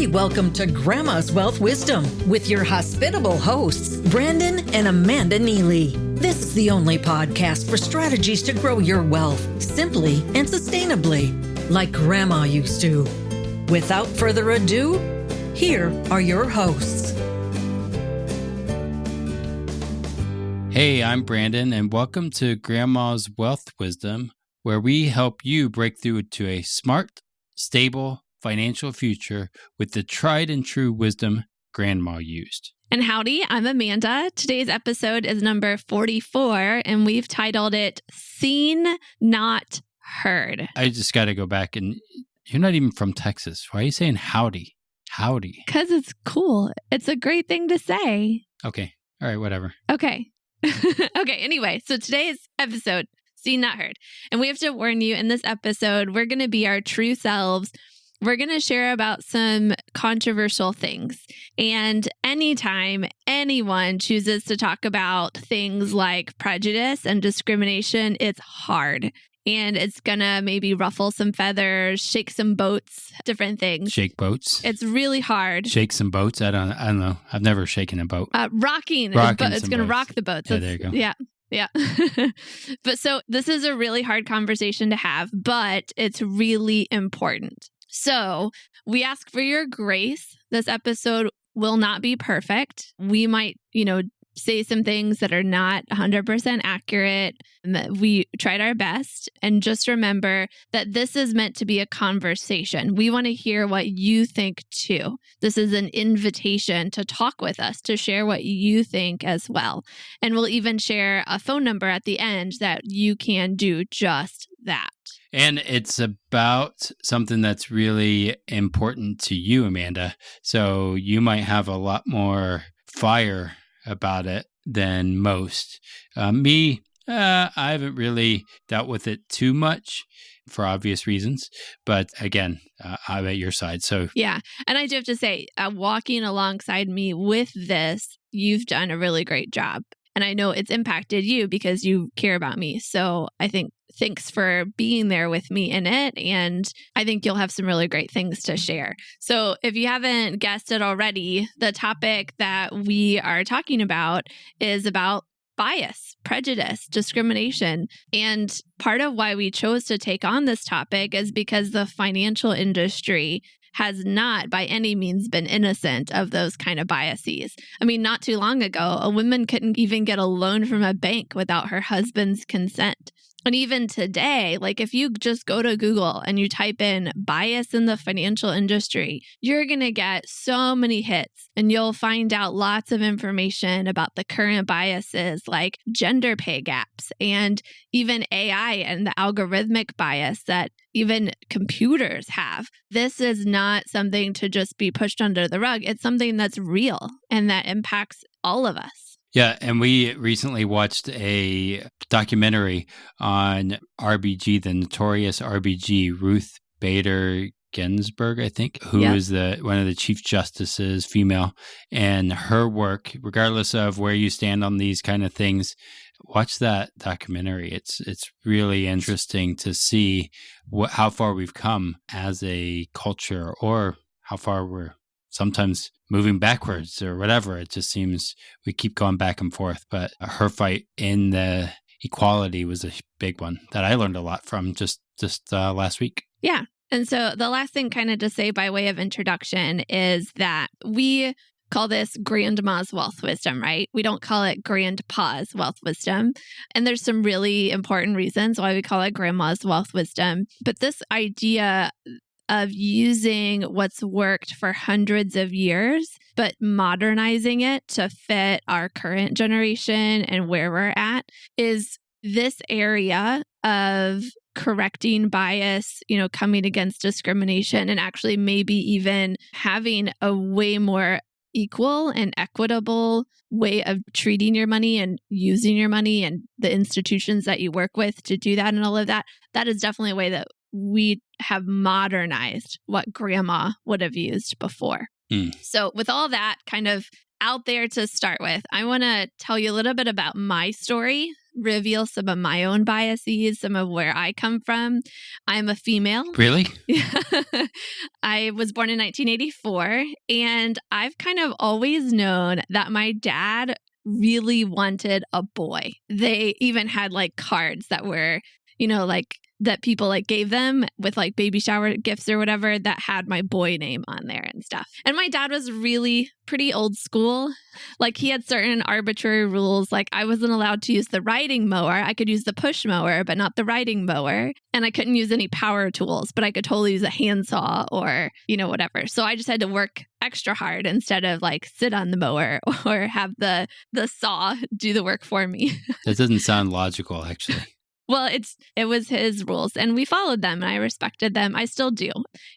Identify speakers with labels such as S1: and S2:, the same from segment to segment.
S1: hearty welcome to Grandma's Wealth Wisdom with your hospitable hosts, Brandon and Amanda Neely. This is the only podcast for strategies to grow your wealth simply and sustainably, like Grandma used to. Without further ado, here are your hosts.
S2: Hey, I'm Brandon, and welcome to Grandma's Wealth Wisdom, where we help you break through to a smart, stable financial future with the tried and true wisdom Grandma used.
S3: And howdy, I'm Amanda. Today's episode is number 44, and we've titled it Seen, Not Heard.
S2: I just got to go back, and you're not even from Texas. Why are you saying howdy? Howdy.
S3: Because it's cool. It's a great thing to say.
S2: Okay. All right, whatever.
S3: Okay. Okay, anyway, so today's episode, Seen, Not Heard. And we have to warn you, in this episode, we're going to be our true selves. We're going to share about some controversial things. And anytime anyone chooses to talk about things like prejudice and discrimination, it's hard. And it's going to maybe ruffle some feathers, shake some boats, different things.
S2: Shake boats?
S3: It's really hard.
S2: Shake some boats? I don't know. I've never shaken a boat.
S3: Rocking. It's going to rock the boats.
S2: Yeah, there you go.
S3: Yeah. But so this is a really hard conversation to have, but it's really important. So we ask for your grace. This episode will not be perfect. We might, say some things that are not 100% accurate. We tried our best. And just remember that this is meant to be a conversation. We want to hear what you think too. This is an invitation to talk with us, to share what you think as well. And we'll even share a phone number at the end that you can do just that.
S2: And it's about something that's really important to you, Amanda. So you might have a lot more fire about it than most. I haven't really dealt with it too much for obvious reasons. But again, I'm at your side. So
S3: yeah. And I do have to say, walking alongside me with this, you've done a really great job. And I know it's impacted you because you care about me. So I think thanks for being there with me in it. And I think you'll have some really great things to share. So if you haven't guessed it already, the topic that we are talking about is about bias, prejudice, discrimination. And part of why we chose to take on this topic is because the financial industry has not by any means been innocent of those kind of biases. I mean, not too long ago, a woman couldn't even get a loan from a bank without her husband's consent. And even today, like if you just go to Google and you type in bias in the financial industry, you're going to get so many hits and you'll find out lots of information about the current biases like gender pay gaps and even AI and the algorithmic bias that even computers have. This is not something to just be pushed under the rug. It's something that's real and that impacts all of us.
S2: Yeah, and we recently watched a documentary on RBG, the notorious RBG, Ruth Bader Ginsburg, I think, who is one of the chief justices, female, and her work, regardless of where you stand on these kind of things. Watch that documentary. It's really interesting to see how far we've come as a culture, or how far we're sometimes moving backwards or whatever. It just seems we keep going back and forth. But her fight in the equality was a big one that I learned a lot from just last week.
S3: Yeah. And so the last thing kind of to say by way of introduction is that we call this Grandma's Wealth Wisdom, right? We don't call it Grandpa's Wealth Wisdom. And there's some really important reasons why we call it Grandma's Wealth Wisdom. But this idea of using what's worked for hundreds of years, but modernizing it to fit our current generation and where we're at, is this area of correcting bias, coming against discrimination, and actually maybe even having a way more equal and equitable way of treating your money and using your money and the institutions that you work with to do that and all of that. That is definitely a way that we have modernized what Grandma would have used before. So with all that kind of out there to start with, I want to tell you a little bit about my story reveal some of my own biases, some of where I come from. I'm a female.
S2: Really?
S3: I was born in 1984, and I've kind of always known that my dad really wanted a boy. They even had like cards that were, like that people like gave them with like baby shower gifts or whatever that had my boy name on there and stuff. And my dad was really pretty old school. Like he had certain arbitrary rules. Like I wasn't allowed to use the riding mower. I could use the push mower, but not the riding mower. And I couldn't use any power tools, but I could totally use a handsaw or, whatever. So I just had to work extra hard instead of like sit on the mower or have the saw do the work for me.
S2: That doesn't sound logical, actually.
S3: Well, it was his rules and we followed them and I respected them. I still do.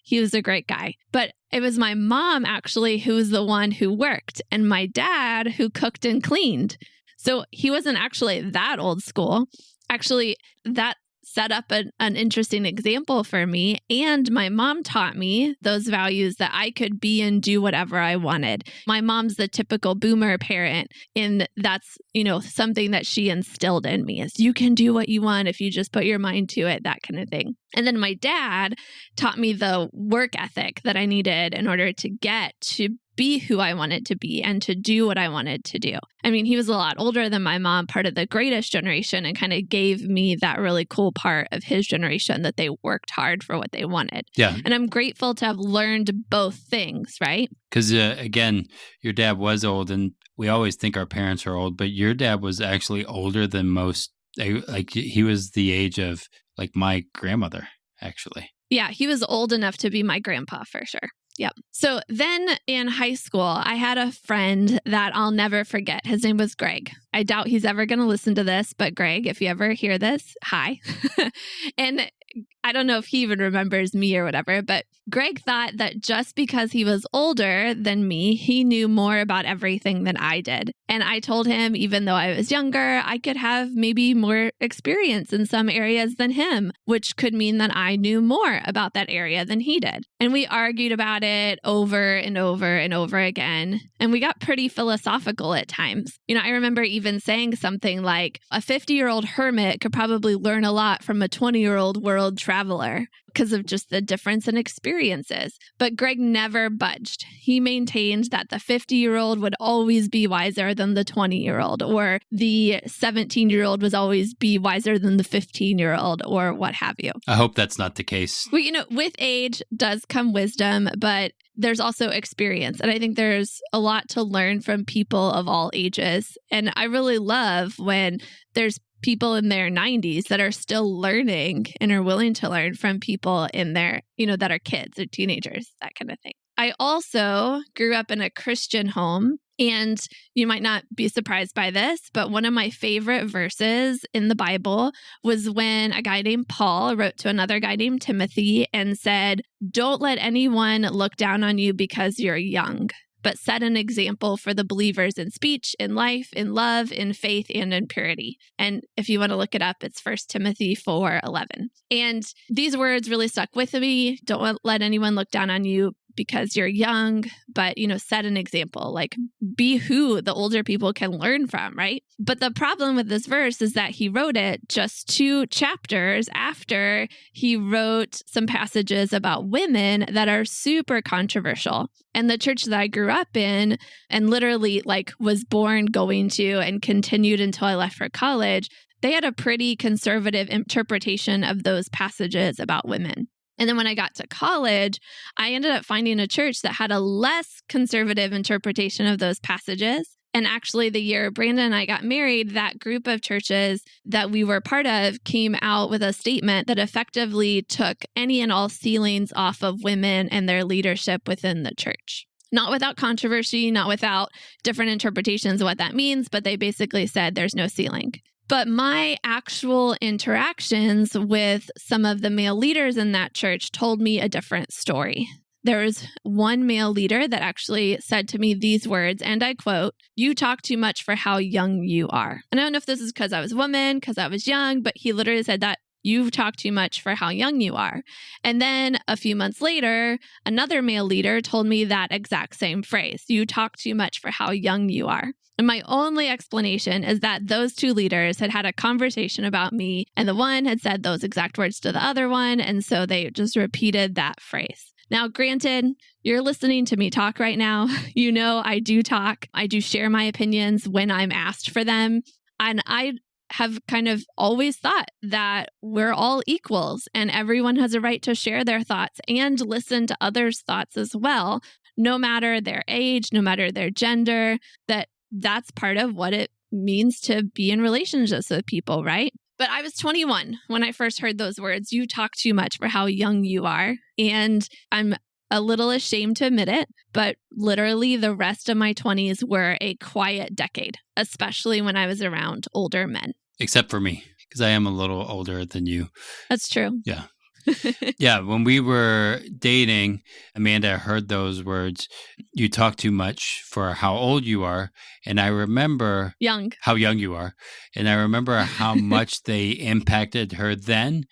S3: He was a great guy. But it was my mom actually who was the one who worked and my dad who cooked and cleaned. So he wasn't actually that old school. Actually, that set up an interesting example for me. And my mom taught me those values that I could be and do whatever I wanted. My mom's the typical boomer parent, and that's, something that she instilled in me is you can do what you want if you just put your mind to it, that kind of thing. And then my dad taught me the work ethic that I needed in order to get to be who I wanted to be and to do what I wanted to do. I mean, he was a lot older than my mom, part of the greatest generation, and kind of gave me that really cool part of his generation that they worked hard for what they wanted.
S2: Yeah.
S3: And I'm grateful to have learned both things, right?
S2: Because again, your dad was old and we always think our parents are old, but your dad was actually older than most. Like he was the age of like my grandmother, actually.
S3: Yeah, he was old enough to be my grandpa for sure. Yep. So then in high school, I had a friend that I'll never forget. His name was Greg. I doubt he's ever going to listen to this, but Greg, if you ever hear this, hi. And I don't know if he even remembers me or whatever, but Greg thought that just because he was older than me, he knew more about everything than I did. And I told him, even though I was younger, I could have maybe more experience in some areas than him, which could mean that I knew more about that area than he did. And we argued about it over and over and over again. And we got pretty philosophical at times. I remember even saying something like a 50-year-old hermit could probably learn a lot from a 20-year-old world traveler because of just the difference in experiences. But Greg never budged. He maintained that the 50-year-old would always be wiser than the 20-year-old, or the 17-year-old was always be wiser than the 15-year-old, or what have you.
S2: I hope that's not the case.
S3: Well, with age does come wisdom, but there's also experience. And I think there's a lot to learn from people of all ages. And I really love when there's people in their 90s that are still learning and are willing to learn from people in their, that are kids or teenagers, that kind of thing. I also grew up in a Christian home, and you might not be surprised by this, but one of my favorite verses in the Bible was when a guy named Paul wrote to another guy named Timothy and said, "Don't let anyone look down on you because you're young, but set an example for the believers in speech, in life, in love, in faith, and in purity." And if you want to look it up, it's 1 Timothy 4:11. And these words really stuck with me. Don't let anyone look down on you because you're young, but, set an example, like be who the older people can learn from, right? But the problem with this verse is that he wrote it just 2 chapters after he wrote some passages about women that are super controversial. And the church that I grew up in and literally was born going to and continued until I left for college, they had a pretty conservative interpretation of those passages about women. And then when I got to college, I ended up finding a church that had a less conservative interpretation of those passages. And actually, the year Brandon and I got married, that group of churches that we were part of came out with a statement that effectively took any and all ceilings off of women and their leadership within the church. Not without controversy, not without different interpretations of what that means, but they basically said there's no ceiling. But my actual interactions with some of the male leaders in that church told me a different story. There was one male leader that actually said to me these words, and I quote, "You talk too much for how young you are." And I don't know if this is because I was a woman, because I was young, but he literally said that You talk too much for how young you are. And then a few months later, another male leader told me that exact same phrase. You talk too much for how young you are. And my only explanation is that those two leaders had had a conversation about me, and the one had said those exact words to the other one. And so they just repeated that phrase. Now, granted, you're listening to me talk right now. You know, I do talk. I do share my opinions when I'm asked for them. And I have kind of always thought that we're all equals and everyone has a right to share their thoughts and listen to others' thoughts as well, no matter their age, no matter their gender, that's part of what it means to be in relationships with people, right? But I was 21 when I first heard those words. You talk too much for how young you are. And I'm a little ashamed to admit it, but literally the rest of my 20s were a quiet decade, especially when I was around older men.
S2: Except for me, because I am a little older than you.
S3: That's true.
S2: Yeah. Yeah, when we were dating, Amanda heard those words, you talk too much for how old you are. And I remember how young you are. And I remember how much they impacted her then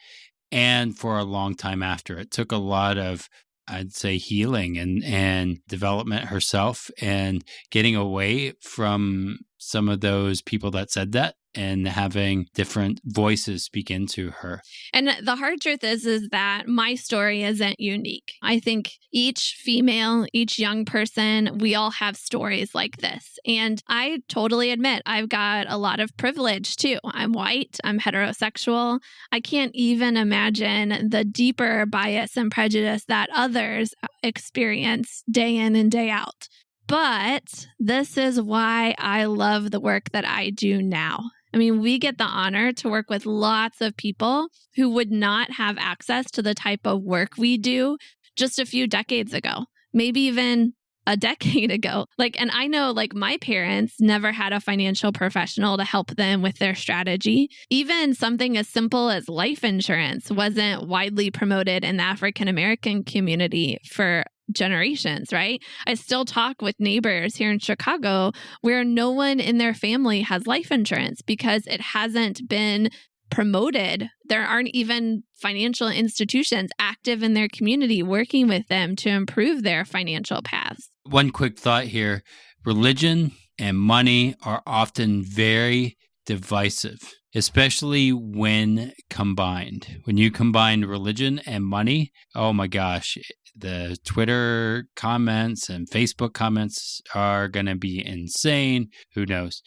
S2: and for a long time after. It took a lot of, I'd say, healing and development herself and getting away from some of those people that said that and having different voices speak into her.
S3: And the hard truth is that my story isn't unique. I think each female, each young person, we all have stories like this. And I totally admit I've got a lot of privilege too. I'm white, I'm heterosexual. I can't even imagine the deeper bias and prejudice that others experience day in and day out. But this is why I love the work that I do now. I mean, we get the honor to work with lots of people who would not have access to the type of work we do just a few decades ago, maybe even a decade ago. And I know my parents never had a financial professional to help them with their strategy. Even something as simple as life insurance wasn't widely promoted in the African American community for generations, right? I still talk with neighbors here in Chicago where no one in their family has life insurance because it hasn't been promoted. There aren't even financial institutions active in their community working with them to improve their financial paths.
S2: One quick thought here. Religion and money are often very divisive, especially when combined. When you combine religion and money, oh my gosh, the Twitter comments and Facebook comments are going to be insane. Who knows?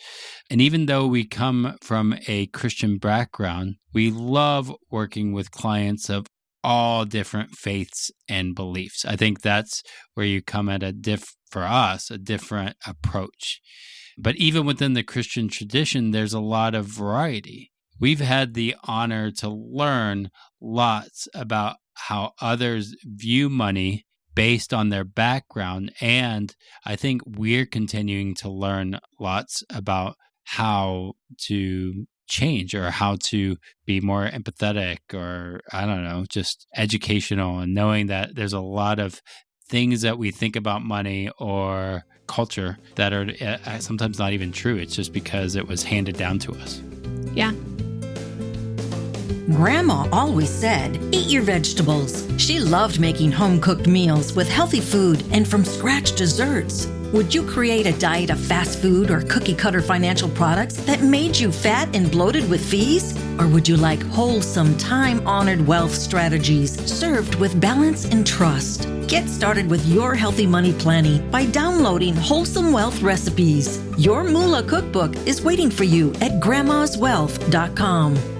S2: And even though we come from a Christian background, we love working with clients of all different faiths and beliefs. I think that's where you come at for us, a different approach. But even within the Christian tradition, there's a lot of variety. We've had the honor to learn lots about how others view money based on their background. And I think we're continuing to learn lots about how to change or how to be more empathetic or, I don't know, just educational and knowing that there's a lot of things that we think about money or culture that are sometimes not even true. It's just because it was handed down to us.
S3: Yeah.
S1: Grandma always said, eat your vegetables. She loved making home-cooked meals with healthy food and from-scratch desserts. Would you create a diet of fast food or cookie-cutter financial products that made you fat and bloated with fees? Or would you like wholesome, time-honored wealth strategies served with balance and trust? Get started with your healthy money planning by downloading Wholesome Wealth Recipes. Your Moolah cookbook is waiting for you at grandmaswealth.com.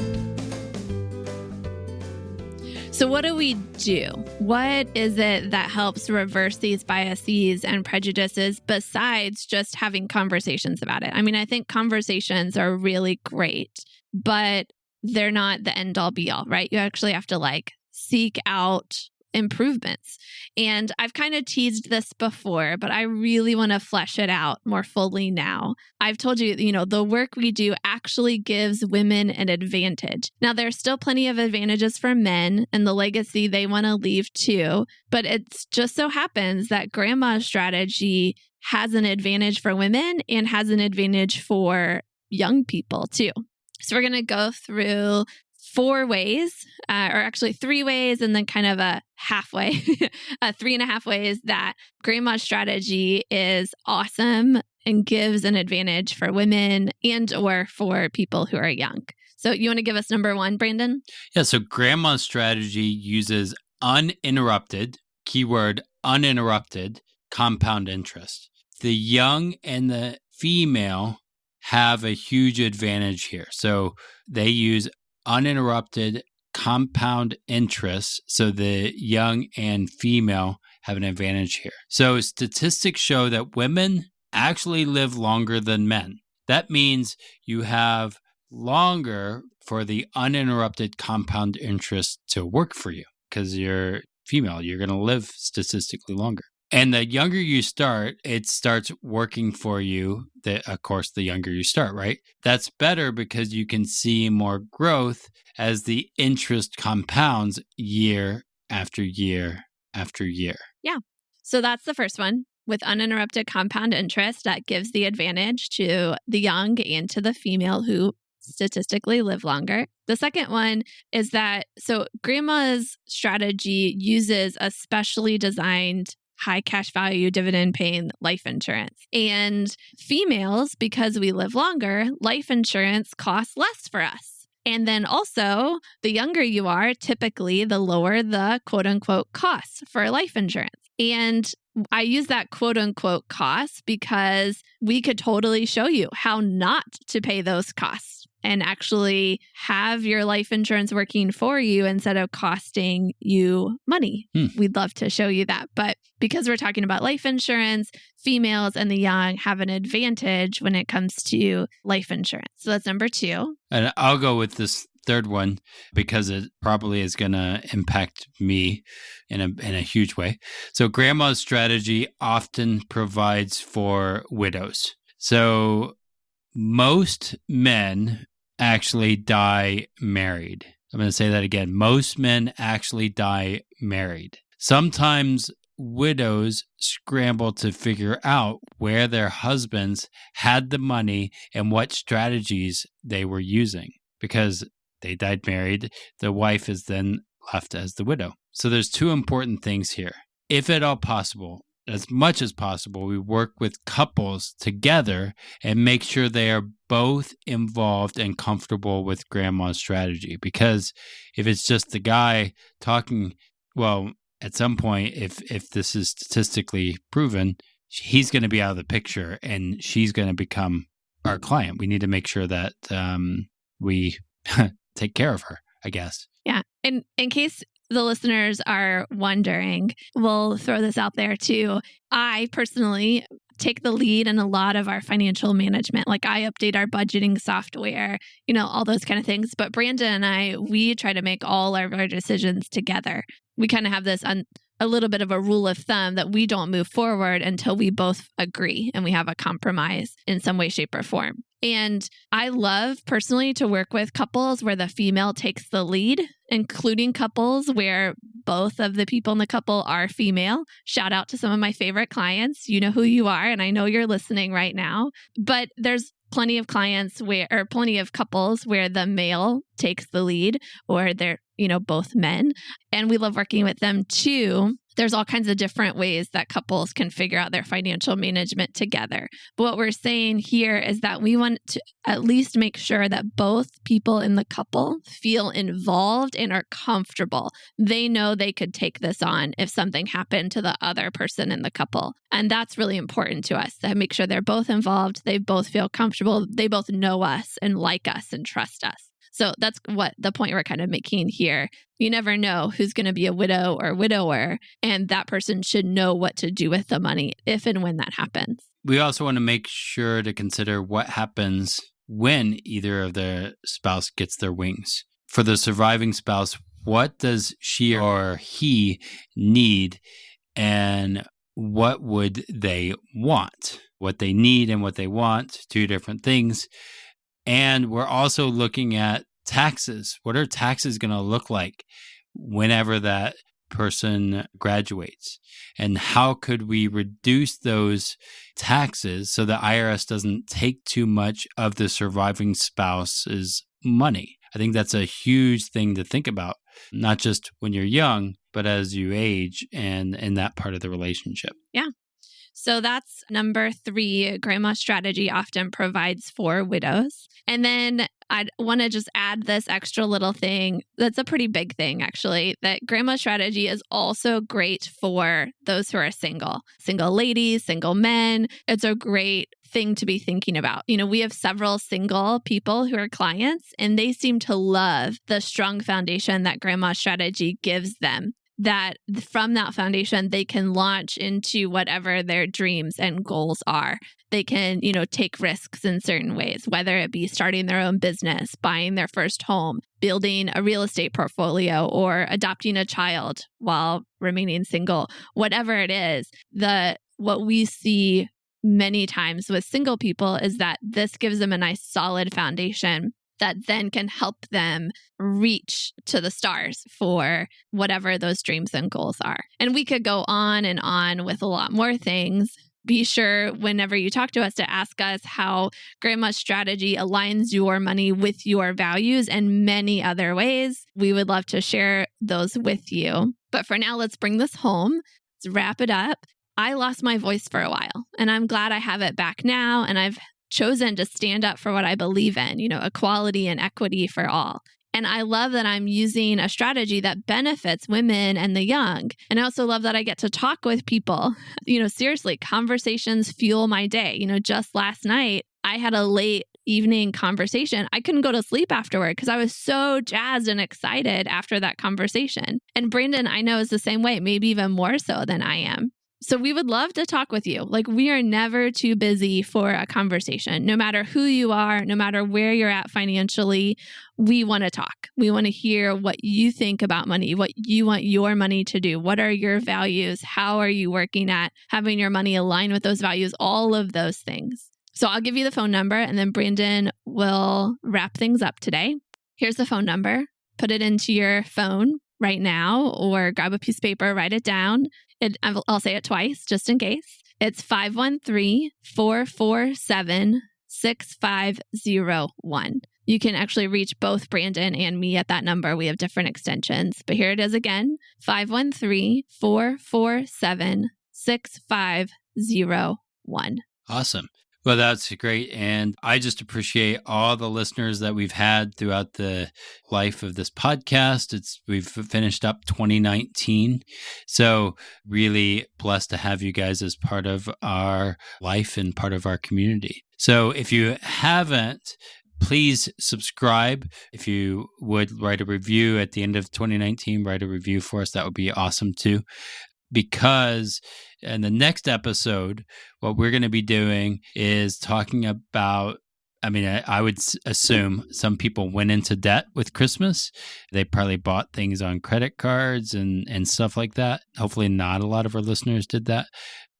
S3: So what do we do? What is it that helps reverse these biases and prejudices besides just having conversations about it? I mean, I think conversations are really great, but they're not the end all be all, right? You actually have to seek out improvements. And I've kind of teased this before, but I really want to flesh it out more fully now. I've told you, the work we do actually gives women an advantage. Now, there's still plenty of advantages for men and the legacy they want to leave too, but it's just so happens that grandma's strategy has an advantage for women and has an advantage for young people too. So we're going to go through 4 ways, or actually 3 ways, and then kind of a halfway, 3.5 ways that grandma's strategy is awesome and gives an advantage for women and or for people who are young. So you want to give us number 1, Brandon?
S2: Yeah, so grandma's strategy uses uninterrupted, keyword uninterrupted, compound interest. The young and the female have a huge advantage here. So they use uninterrupted compound interest. So the young and female have an advantage here. So statistics show that women actually live longer than men. That means you have longer for the uninterrupted compound interest to work for you because you're female. You're going to live statistically longer. And the younger you start, it starts working for you. Of course, the younger you start, right? That's better because you can see more growth as the interest compounds year after year after year.
S3: Yeah. So that's the first one. With uninterrupted compound interest, that gives the advantage to the young and to the female who statistically live longer. The second one is that, so grandma's strategy uses a specially designed high cash value dividend paying life insurance. And females, because we live longer, life insurance costs less for us. And then also, the younger you are, typically the lower the quote unquote costs for life insurance. And I use that quote unquote costs because we could totally show you how not to pay those costs and actually have your life insurance working for you instead of costing you money. We'd love to show you that. But because we're talking about life insurance, females and the young have an advantage when it comes to life insurance. So that's number 2.
S2: And I'll go with this third one because it probably is going to impact me in a huge way. So grandma's strategy often provides for widows. So most men actually die married. I'm going to say that again. Most men actually die married. Sometimes widows scramble to figure out where their husbands had the money and what strategies they were using because they died married. The wife is then left as the widow. So there's 2 important things here. If at all possible, as much as possible, we work with couples together and make sure they are both involved and comfortable with grandma's strategy. Because if it's just the guy talking, well, at some point, if this is statistically proven, he's going to be out of the picture and she's going to become our client. We need to make sure that we take care of her, I guess.
S3: Yeah. And in case the listeners are wondering, we'll throw this out there too. I personally take the lead in a lot of our financial management. Like I update our budgeting software, all those kind of things. But Brandon and I, we try to make all of our decisions together. We kind of have this a little bit of a rule of thumb that we don't move forward until we both agree and we have a compromise in some way, shape, or form. And I love personally to work with couples where the female takes the lead, including couples where both of the people in the couple are female. Shout out to some of my favorite clients. You know who you are, and I know you're listening right now. But there's plenty of plenty of couples where the male takes the lead or they're, both men. And we love working with them too. There's all kinds of different ways that couples can figure out their financial management together. But what we're saying here is that we want to at least make sure that both people in the couple feel involved and are comfortable. They know they could take this on if something happened to the other person in the couple. And that's really important to us, to make sure they're both involved, they both feel comfortable, they both know us and like us and trust us. So that's what the point we're kind of making here. You never know who's going to be a widow or widower, and that person should know what to do with the money if and when that happens.
S2: We also want to make sure to consider what happens when either of the spouse gets their wings. For the surviving spouse, what does she or he need and what would they want? What they need and what they want, 2 different things. And we're also looking at taxes. What are taxes going to look like whenever that person graduates? And how could we reduce those taxes so the IRS doesn't take too much of the surviving spouse's money? I think that's a huge thing to think about, not just when you're young, but as you age and in that part of the relationship.
S3: Yeah. So that's number 3. Grandma strategy often provides for widows. And then I want to just add this extra little thing. That's a pretty big thing, actually, that grandma strategy is also great for those who are single ladies, single men. It's a great thing to be thinking about. We have several single people who are clients, and they seem to love the strong foundation that grandma strategy gives them. That from that foundation, they can launch into whatever their dreams and goals are. They can, take risks in certain ways, whether it be starting their own business, buying their first home, building a real estate portfolio, or adopting a child while remaining single. Whatever it is, what we see many times with single people is that this gives them a nice solid foundation that then can help them reach to the stars for whatever those dreams and goals are. And we could go on and on with a lot more things. Be sure whenever you talk to us to ask us how grandma's strategy aligns your money with your values and many other ways. We would love to share those with you. But for now, let's bring this home. Let's wrap it up. I lost my voice for a while, and I'm glad I have it back now. And I've chosen to stand up for what I believe in, equality and equity for all. And I love that I'm using a strategy that benefits women and the young. And I also love that I get to talk with people. Seriously, conversations fuel my day. Just last night, I had a late evening conversation. I couldn't go to sleep afterward because I was so jazzed and excited after that conversation. And Brandon, I know, is the same way, maybe even more so than I am. So we would love to talk with you. We are never too busy for a conversation. No matter who you are, no matter where you're at financially, we want to talk. We want to hear what you think about money, what you want your money to do. What are your values? How are you working at having your money align with those values? All of those things. So I'll give you the phone number, and then Brandon will wrap things up today. Here's the phone number. Put it into your phone right now, or grab a piece of paper, write it down. I'll say it twice just in case. It's 513-447-6501. You can actually reach both Brandon and me at that number. We have different extensions, but here it is again, 513-447-6501.
S2: Awesome. Well, that's great. And I just appreciate all the listeners that we've had throughout the life of this podcast. We've finished up 2019. So really blessed to have you guys as part of our life and part of our community. So if you haven't, please subscribe. If you would write a review at the end of 2019, write a review for us. That would be awesome too. Because in the next episode, what we're going to be doing is talking about, I would assume some people went into debt with Christmas. They probably bought things on credit cards and stuff like that. Hopefully not a lot of our listeners did that.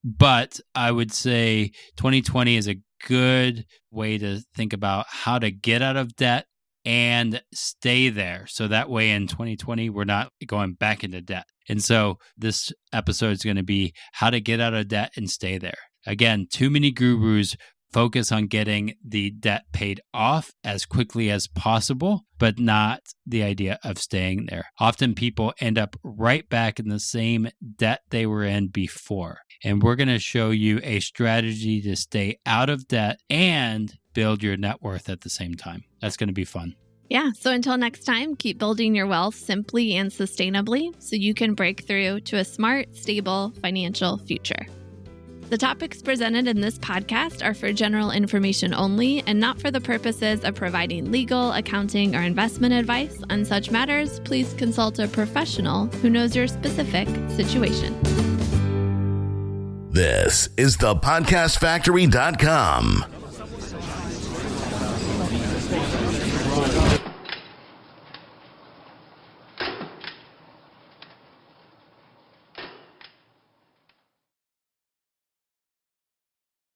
S2: But I would say 2020 is a good way to think about how to get out of debt and stay there. So that way in 2020, we're not going back into debt. And so this episode is going to be how to get out of debt and stay there. Again, too many gurus focus on getting the debt paid off as quickly as possible, but not the idea of staying there. Often people end up right back in the same debt they were in before. And we're going to show you a strategy to stay out of debt and build your net worth at the same time. That's going to be fun.
S3: Yeah. So until next time, keep building your wealth simply and sustainably so you can break through to a smart, stable financial future. The topics presented in this podcast are for general information only and not for the purposes of providing legal, accounting, or investment advice. On such matters, please consult a professional who knows your specific situation.
S4: This is thepodcastfactory.com.